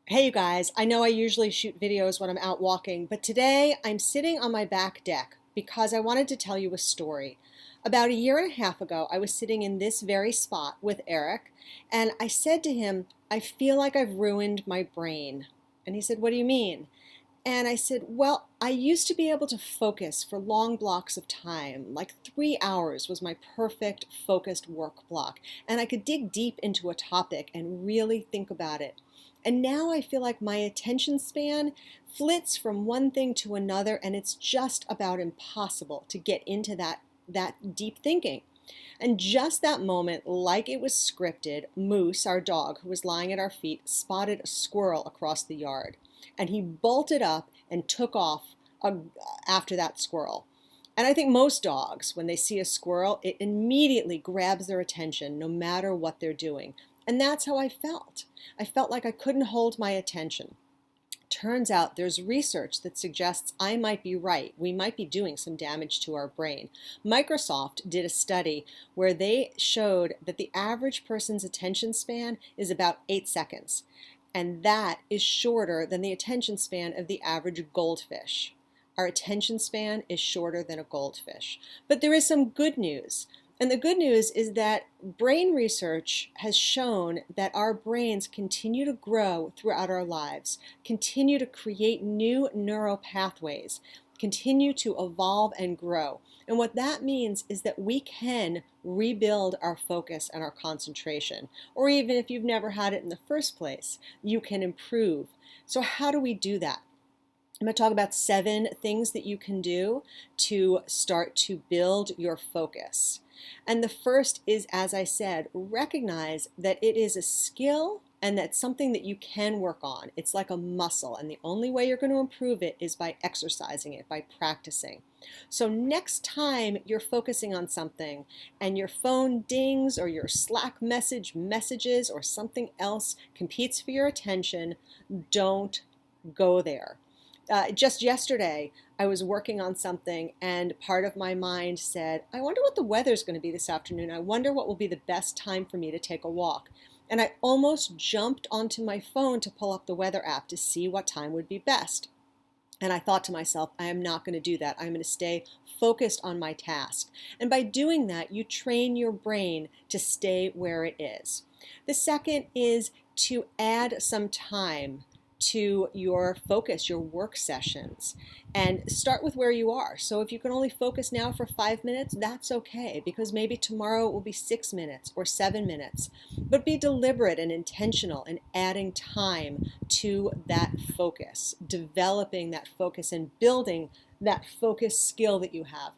Hey you guys, I know I usually shoot videos when I'm out walking, but today I'm sitting on my back deck because I wanted to tell you a story. About a year and a half ago, I was sitting in this very spot with Eric, and I said to him, I feel like I've ruined my brain. And he said, what do you mean? And I said, well, I used to be able to focus for long blocks of time, like 3 hours was my perfect focused work block. And I could dig deep into a topic and really think about it. And now I feel like my attention span flits from one thing to another, and it's just about impossible to get into that deep thinking. And just that moment, like it was scripted, Moose, our dog, who was lying at our feet, spotted a squirrel across the yard. And he bolted up and took off after that squirrel. And I think most dogs, when they see a squirrel, it immediately grabs their attention no matter what they're doing. And that's how I felt. I felt like I couldn't hold my attention. Turns out there's research that suggests I might be right. We might be doing some damage to our brain. Microsoft did a study where they showed that the average person's attention span is about 8 seconds. And that is shorter than the attention span of the average goldfish. Our attention span is shorter than a goldfish. But there is some good news. And the good news is that brain research has shown that our brains continue to grow throughout our lives, continue to create new neural pathways, continue to evolve and grow. And what that means is that we can rebuild our focus and our concentration. Or even if you've never had it in the first place, you can improve. So how do we do that? I'm going to talk about 7 things that you can do to start to build your focus. And the first is, as I said, recognize that it is a skill and that's something that you can work on. It's like a muscle, and the only way you're going to improve it is by exercising it, by practicing. So next time you're focusing on something and your phone dings or your Slack messages or something else competes for your attention, don't go there. Just yesterday, I was working on something and part of my mind said, I wonder what the weather's going to be this afternoon. I wonder what will be the best time for me to take a walk. And I almost jumped onto my phone to pull up the weather app to see what time would be best. And I thought to myself, I am not going to do that. I'm going to stay focused on my task. And by doing that, you train your brain to stay where it is. The second is to add some time to your focus, your work sessions, and start with where you are. So if you can only focus now for 5 minutes, that's okay, because maybe tomorrow it will be 6 minutes or 7 minutes. But be deliberate and intentional in adding time to that focus, developing that focus and building that focus skill that you have.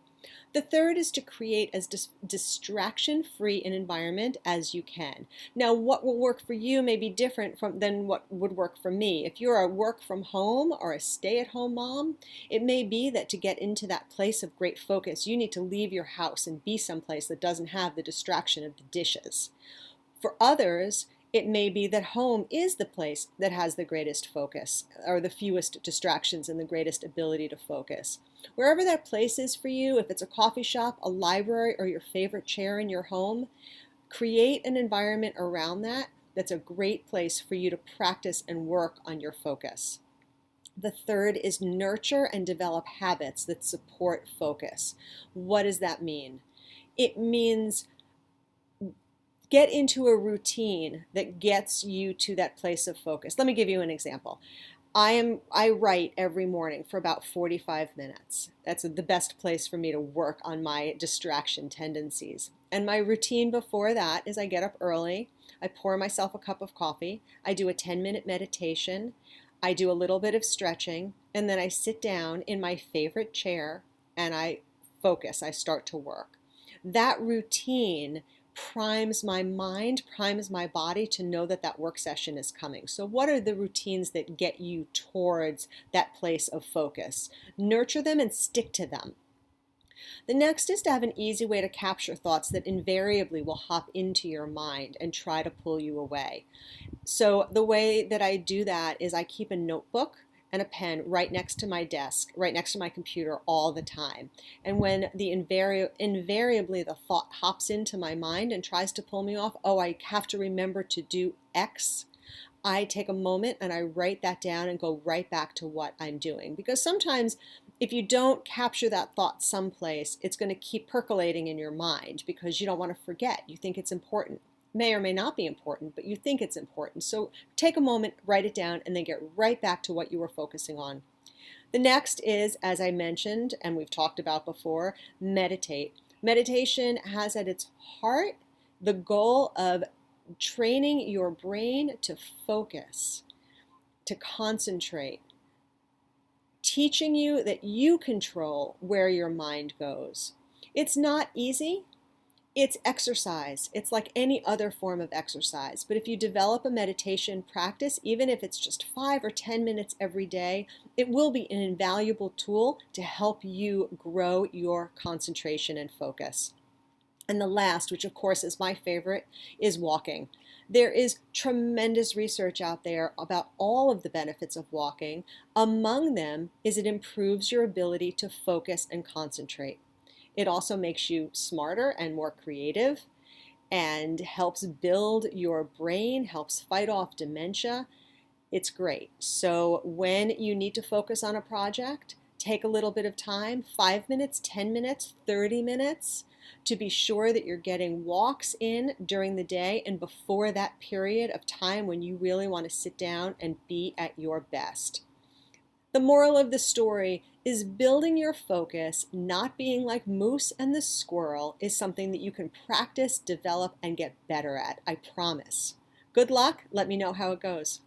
The third is to create as distraction-free an environment as you can. Now, what will work for you may be different than what would work for me. If you're a work from home or a stay-at-home mom, it may be that to get into that place of great focus, you need to leave your house and be someplace that doesn't have the distraction of the dishes. For others, it may be that home is the place that has the greatest focus or the fewest distractions and the greatest ability to focus. Wherever that place is for you, if it's a coffee shop, a library, or your favorite chair in your home, create an environment around that that's a great place for you to practice and work on your focus. The third is nurture and develop habits that support focus. What does that mean? It means get into a routine that gets you to that place of focus. Let me give you an example. I write every morning for about 45 minutes. That's the best place for me to work on my distraction tendencies. And my routine before that is I get up early, I pour myself a cup of coffee, I do a 10-minute meditation, I do a little bit of stretching, and then I sit down in my favorite chair and I focus, I start to work. That routine primes my mind, primes my body to know that that work session is coming. So what are the routines that get you towards that place of focus? Nurture them and stick to them. The next is to have an easy way to capture thoughts that invariably will hop into your mind and try to pull you away. So the way that I do that is I keep a notebook and a pen right next to my desk, right next to my computer all the time. And when invariably the thought hops into my mind and tries to pull me off, oh, I have to remember to do X, I take a moment and I write that down and go right back to what I'm doing. Because sometimes if you don't capture that thought someplace, it's going to keep percolating in your mind because you don't want to forget. You think it's important. May or may not be important, but you think it's important. So take a moment, write it down, and then get right back to what you were focusing on. The next is, as I mentioned, and we've talked about before, meditate. Meditation has at its heart the goal of training your brain to focus, to concentrate, teaching you that you control where your mind goes. It's not easy. It's exercise. It's like any other form of exercise. But if you develop a meditation practice, even if it's just 5 or 10 minutes every day, it will be an invaluable tool to help you grow your concentration and focus. And the last, which of course is my favorite, is walking. There is tremendous research out there about all of the benefits of walking. Among them is it improves your ability to focus and concentrate. It also makes you smarter and more creative and helps build your brain, helps fight off dementia. It's great. So when you need to focus on a project, take a little bit of time, 5 minutes, 10 minutes, 30 minutes, to be sure that you're getting walks in during the day and before that period of time when you really want to sit down and be at your best. The moral of the story is building your focus, not being like Moose and the squirrel, is something that you can practice, develop, and get better at. I promise. Good luck. Let me know how it goes.